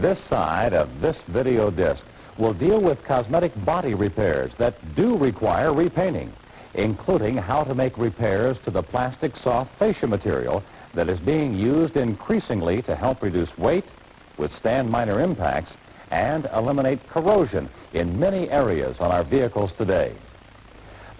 This side of this video disc will deal with cosmetic body repairs that do require repainting, including how to make repairs to the plastic soft fascia material that is being used increasingly to help reduce weight, withstand minor impacts, and eliminate corrosion in many areas on our vehicles today.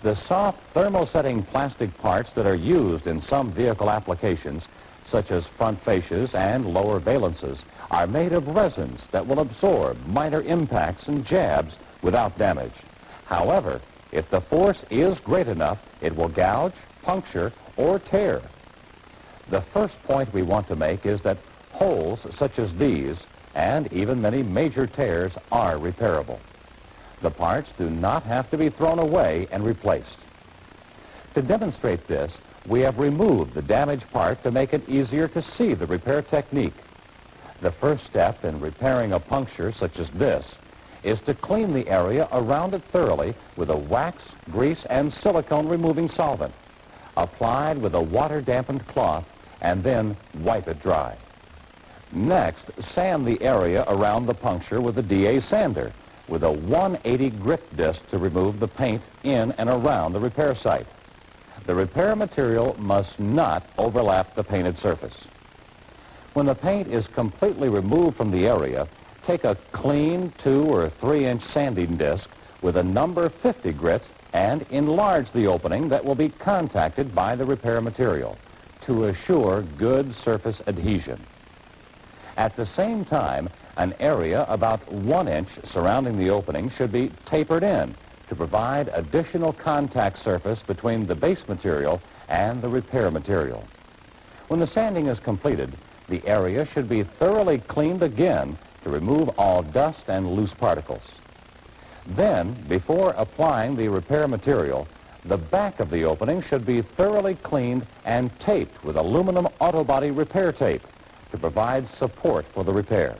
The soft thermosetting plastic parts that are used in some vehicle applications, such as front fascias and lower valences, are made of resins that will absorb minor impacts and jabs without damage. However, if the force is great enough, it will gouge, puncture, or tear. The first point we want to make is that holes such as these, and even many major tears, are repairable. The parts do not have to be thrown away and replaced. To demonstrate this, we have removed the damaged part to make it easier to see the repair technique. The first step in repairing a puncture such as this is to clean the area around it thoroughly with a wax, grease, and silicone removing solvent, applied with a water-dampened cloth, and then wipe it dry. Next, sand the area around the puncture with a DA sander with a 180 grit disc to remove the paint in and around the repair site. The repair material must not overlap the painted surface. When the paint is completely removed from the area, take a clean 2 or 3 inch sanding disc with a number 50 grit and enlarge the opening that will be contacted by the repair material to assure good surface adhesion. At the same time, an area about 1 inch surrounding the opening should be tapered in to provide additional contact surface between the base material and the repair material. When the sanding is completed, the area should be thoroughly cleaned again to remove all dust and loose particles. Then, before applying the repair material, the back of the opening should be thoroughly cleaned and taped with aluminum autobody repair tape to provide support for the repair.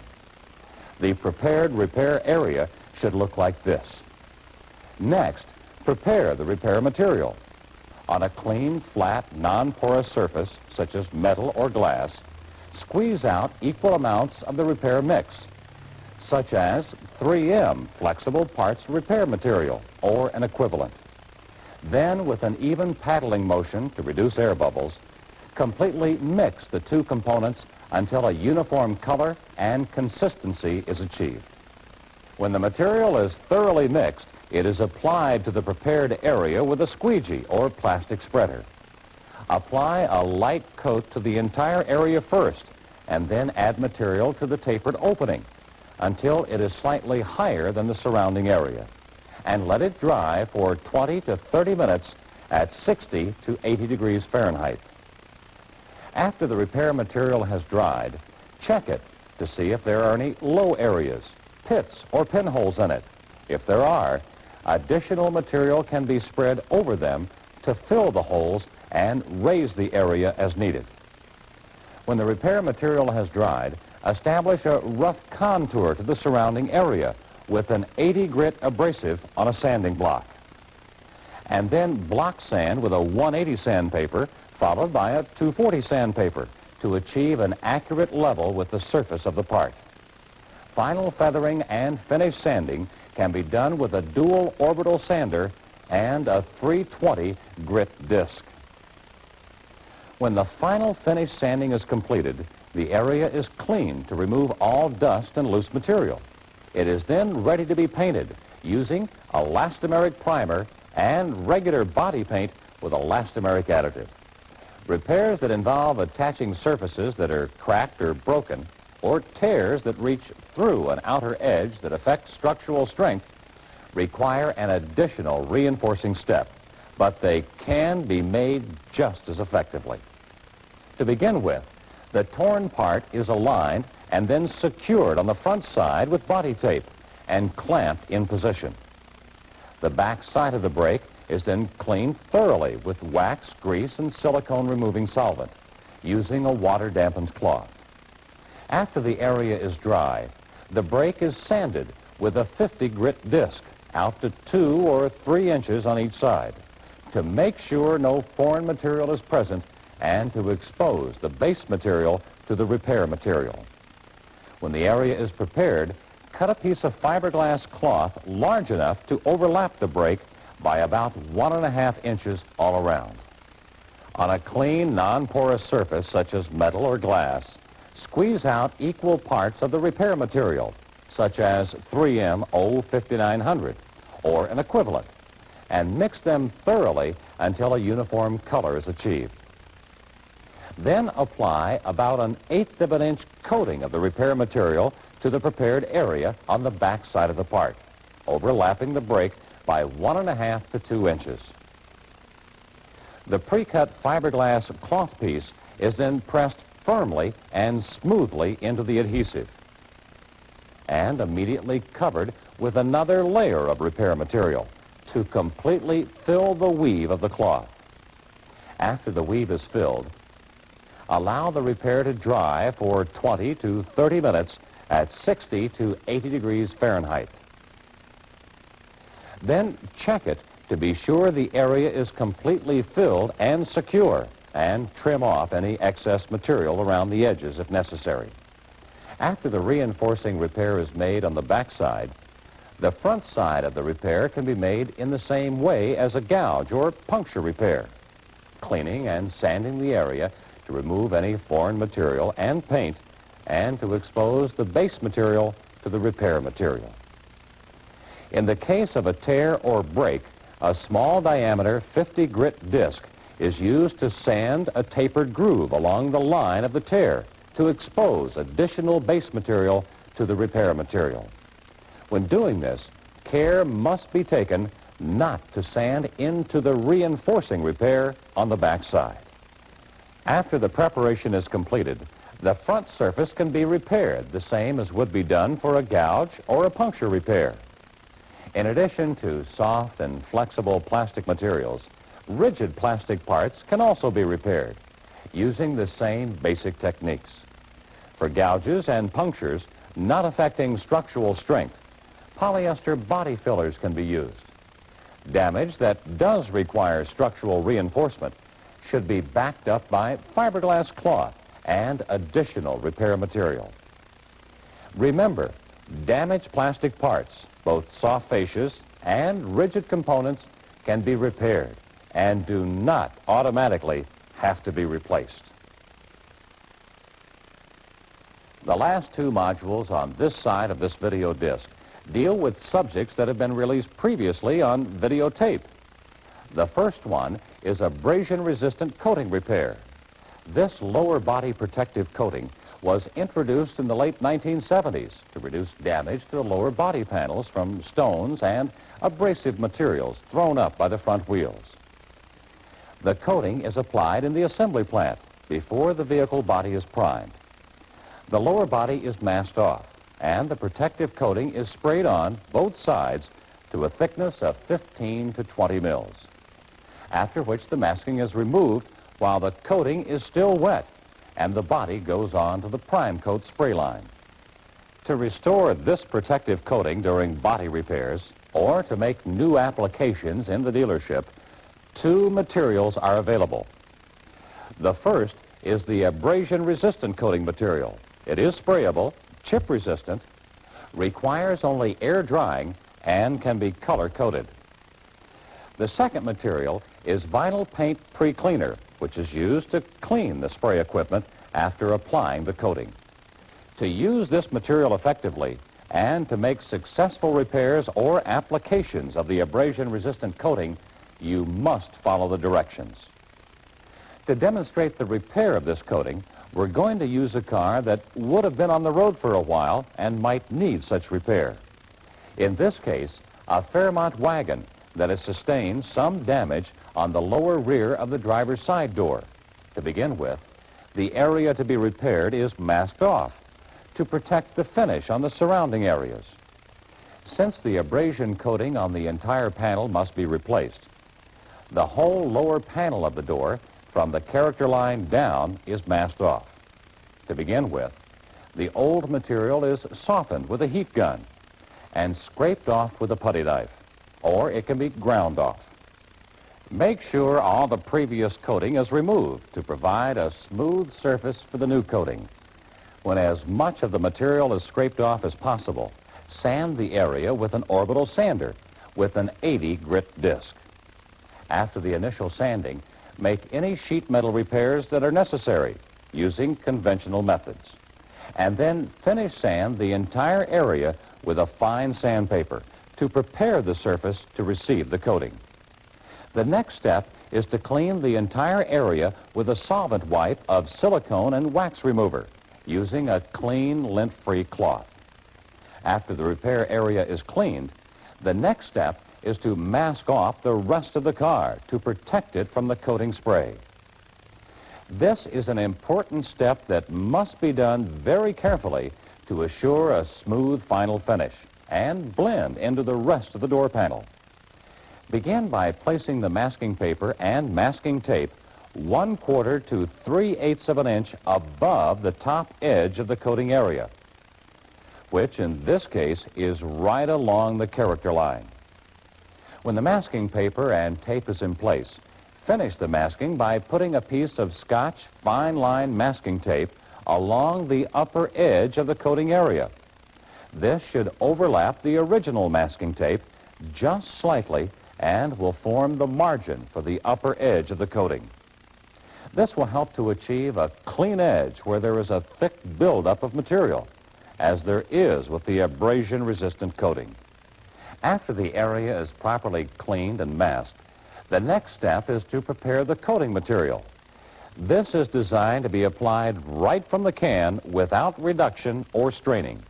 The prepared repair area should look like this. Next, prepare the repair material. On a clean, flat, non-porous surface, such as metal or glass, squeeze out equal amounts of the repair mix, such as 3M flexible parts repair material or an equivalent. Then, with an even paddling motion to reduce air bubbles, completely mix the two components until a uniform color and consistency is achieved. When the material is thoroughly mixed, it is applied to the prepared area with a squeegee or plastic spreader. Apply a light coat to the entire area first, and then add material to the tapered opening until it is slightly higher than the surrounding area, and let it dry for 20 to 30 minutes at 60 to 80 degrees Fahrenheit. After the repair material has dried, check it to see if there are any low areas, pits, or pinholes in it. If there are, additional material can be spread over them to fill the holes and raise the area as needed. When the repair material has dried, establish a rough contour to the surrounding area with an 80 grit abrasive on a sanding block. And then block sand with a 180 sandpaper followed by a 240 sandpaper to achieve an accurate level with the surface of the part. Final feathering and finish sanding can be done with a dual orbital sander and a 320 grit disc. When the final finish sanding is completed, the area is cleaned to remove all dust and loose material. It is then ready to be painted using elastomeric primer and regular body paint with elastomeric additive. Repairs that involve attaching surfaces that are cracked or broken, or tears that reach through an outer edge that affect structural strength, require an additional reinforcing step, but they can be made just as effectively. To begin with, the torn part is aligned and then secured on the front side with body tape and clamped in position. The back side of the brake is then cleaned thoroughly with wax, grease, and silicone removing solvent using a water-dampened cloth. After the area is dry, the brake is sanded with a 50 grit disc out to 2 or 3 inches on each side to make sure no foreign material is present and to expose the base material to the repair material. When the area is prepared, cut a piece of fiberglass cloth large enough to overlap the break by about 1.5 inches all around. On a clean, non-porous surface such as metal or glass, squeeze out equal parts of the repair material, such as 3M O5900 or an equivalent, and mix them thoroughly until a uniform color is achieved. Then apply about 1/8 of an inch coating of the repair material to the prepared area on the back side of the part, overlapping the break by 1.5 to 2 inches. The pre-cut fiberglass cloth piece is then pressed firmly and smoothly into the adhesive and immediately covered with another layer of repair material to completely fill the weave of the cloth. After the weave is filled, allow the repair to dry for 20 to 30 minutes at 60 to 80 degrees Fahrenheit. Then check it to be sure the area is completely filled and secure, and trim off any excess material around the edges if necessary. After the reinforcing repair is made on the back side, the front side of the repair can be made in the same way as a gouge or puncture repair, cleaning and sanding the area to remove any foreign material and paint and to expose the base material to the repair material. In the case of a tear or break, a small diameter 50 grit disc is used to sand a tapered groove along the line of the tear to expose additional base material to the repair material. When doing this, care must be taken not to sand into the reinforcing repair on the back side. After the preparation is completed, the front surface can be repaired the same as would be done for a gouge or a puncture repair. In addition to soft and flexible plastic materials, rigid plastic parts can also be repaired using the same basic techniques. For gouges and punctures not affecting structural strength, polyester body fillers can be used. Damage that does require structural reinforcement should be backed up by fiberglass cloth and additional repair material. Remember, damaged plastic parts, both soft fascias and rigid components, can be repaired and do not automatically have to be replaced. The last two modules on this side of this video disc deal with subjects that have been released previously on videotape. The first one is abrasion-resistant coating repair. This lower body protective coating was introduced in the late 1970s to reduce damage to the lower body panels from stones and abrasive materials thrown up by the front wheels. The coating is applied in the assembly plant before the vehicle body is primed. The lower body is masked off, and the protective coating is sprayed on both sides to a thickness of 15 to 20 mils, after which the masking is removed while the coating is still wet and the body goes on to the prime coat spray line. To restore this protective coating during body repairs or to make new applications in the dealership, two materials are available. The first is the abrasion-resistant coating material. It is sprayable, chip-resistant, requires only air drying, and can be color-coded. The second material is vinyl paint pre-cleaner, which is used to clean the spray equipment after applying the coating. To use this material effectively and to make successful repairs or applications of the abrasion-resistant coating, you must follow the directions. To demonstrate the repair of this coating, we're going to use a car that would have been on the road for a while and might need such repair. In this case, a Fairmont wagon that has sustained some damage on the lower rear of the driver's side door. To begin with, the area to be repaired is masked off to protect the finish on the surrounding areas. Since the abrasion coating on the entire panel must be replaced, the whole lower panel of the door from the character line down is masked off. To begin with, the old material is softened with a heat gun and scraped off with a putty knife, or it can be ground off. Make sure all the previous coating is removed to provide a smooth surface for the new coating. When as much of the material is scraped off as possible, sand the area with an orbital sander with an 80 grit disc. After the initial sanding, make any sheet metal repairs that are necessary using conventional methods. And then finish sand the entire area with a fine sandpaper to prepare the surface to receive the coating. The next step is to clean the entire area with a solvent wipe of silicone and wax remover using a clean, lint-free cloth. After the repair area is cleaned, the next step is to mask off the rest of the car to protect it from the coating spray. This is an important step that must be done very carefully to assure a smooth final finish and blend into the rest of the door panel. Begin by placing the masking paper and masking tape 1/4 to 3/8 of an inch above the top edge of the coating area, which in this case is right along the character line. When the masking paper and tape is in place, finish the masking by putting a piece of Scotch fine line masking tape along the upper edge of the coating area. This should overlap the original masking tape just slightly and will form the margin for the upper edge of the coating. This will help to achieve a clean edge where there is a thick buildup of material, as there is with the abrasion-resistant coating. After the area is properly cleaned and masked, the next step is to prepare the coating material. This is designed to be applied right from the can without reduction or straining.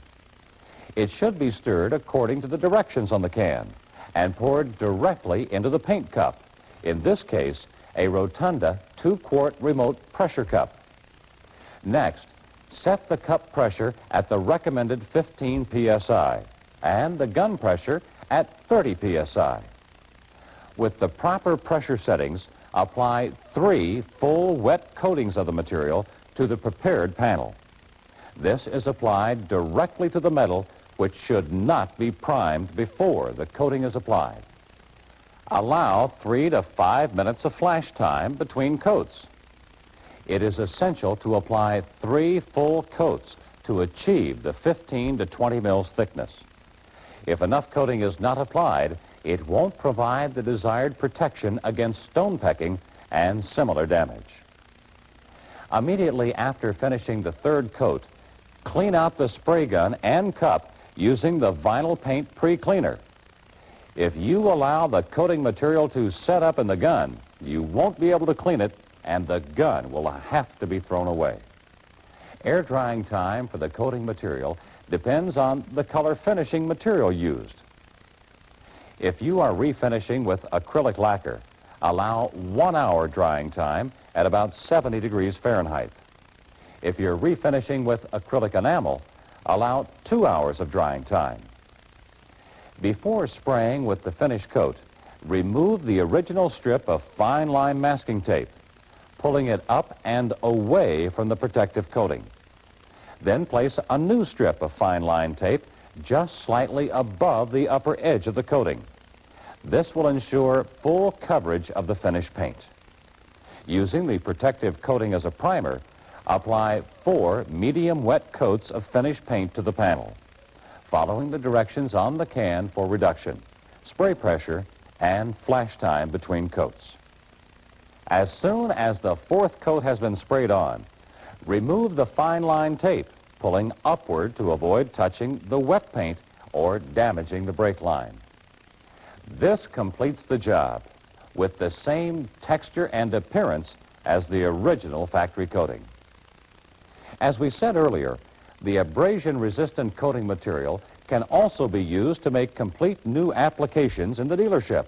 It should be stirred according to the directions on the can and poured directly into the paint cup, in this case, a Rotunda 2-quart remote pressure cup. Next, set the cup pressure at the recommended 15 psi and the gun pressure at 30 psi. With the proper pressure settings, apply 3 full wet coatings of the material to the prepared panel. This is applied directly to the metal, which should not be primed before the coating is applied. Allow 3 to 5 minutes of flash time between coats. It is essential to apply 3 full coats to achieve the 15 to 20 mils thickness. If enough coating is not applied, it won't provide the desired protection against stone pecking and similar damage. Immediately after finishing the 3rd coat, clean out the spray gun and cup using the vinyl paint pre-cleaner. If you allow the coating material to set up in the gun, you won't be able to clean it, and the gun will have to be thrown away. Air drying time for the coating material depends on the color finishing material used. If you are refinishing with acrylic lacquer, allow 1 hour drying time at about 70 degrees Fahrenheit. If you're refinishing with acrylic enamel, allow 2 hours of drying time. Before spraying with the finished coat, remove the original strip of fine line masking tape, pulling it up and away from the protective coating. Then place a new strip of fine line tape just slightly above the upper edge of the coating. This will ensure full coverage of the finished paint. Using the protective coating as a primer, apply 4 medium wet coats of finished paint to the panel, following the directions on the can for reduction, spray pressure, and flash time between coats. As soon as the 4th coat has been sprayed on, remove the fine line tape, pulling upward to avoid touching the wet paint or damaging the brake line. This completes the job with the same texture and appearance as the original factory coating. As we said earlier, the abrasion-resistant coating material can also be used to make complete new applications in the dealership.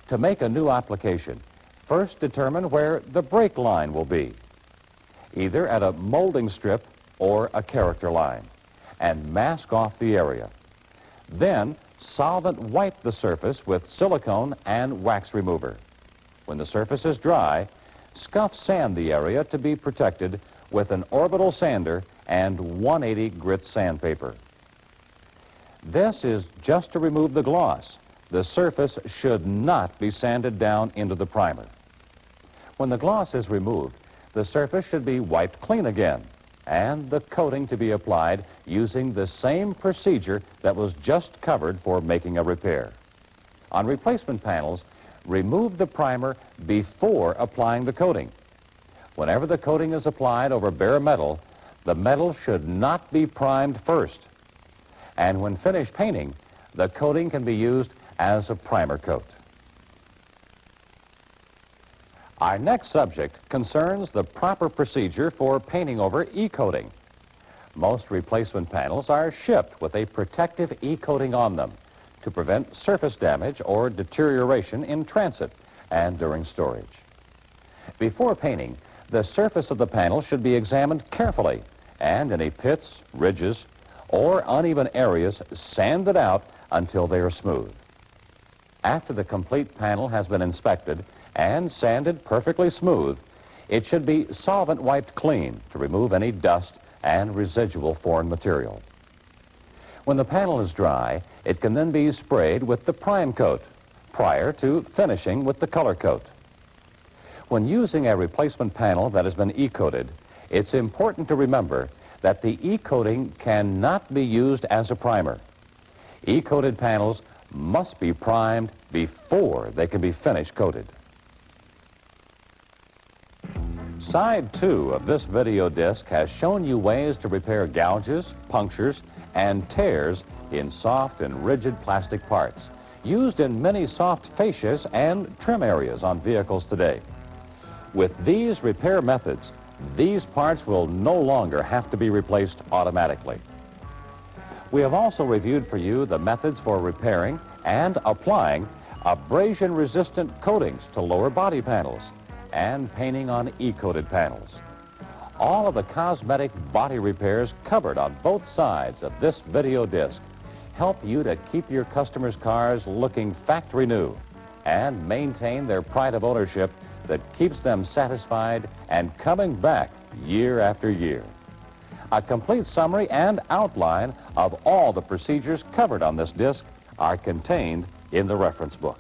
To make a new application, first determine where the brake line will be, either at a molding strip or a character line, and mask off the area. Then, solvent wipe the surface with silicone and wax remover. When the surface is dry, scuff sand the area to be protected with an orbital sander and 180 grit sandpaper. This is just to remove the gloss. The surface should not be sanded down into the primer. When the gloss is removed, the surface should be wiped clean again. and the coating to be applied using the same procedure that was just covered for making a repair. On replacement panels, remove the primer before applying the coating. Whenever the coating is applied over bare metal, the metal should not be primed first. And when finished painting, the coating can be used as a primer coat. Our next subject concerns the proper procedure for painting over e-coating. Most replacement panels are shipped with a protective e-coating on them to prevent surface damage or deterioration in transit and during storage. Before painting, the surface of the panel should be examined carefully, and any pits, ridges, or uneven areas sanded out until they are smooth. After the complete panel has been inspected and sanded perfectly smooth, it should be solvent wiped clean to remove any dust and residual foreign material. When the panel is dry, it can then be sprayed with the prime coat prior to finishing with the color coat. When using a replacement panel that has been e-coated, it's important to remember that the e-coating cannot be used as a primer. E-coated panels must be primed before they can be finish coated. Side 2 of this video disc has shown you ways to repair gouges, punctures, and tears in soft and rigid plastic parts, used in many soft fascias and trim areas on vehicles today. With these repair methods, these parts will no longer have to be replaced automatically. We have also reviewed for you the methods for repairing and applying abrasion-resistant coatings to lower body panels and painting on e-coated panels. All of the cosmetic body repairs covered on both sides of this video disc help you to keep your customers' cars looking factory new and maintain their pride of ownership that keeps them satisfied and coming back year after year. A complete summary and outline of all the procedures covered on this disc are contained in the reference book.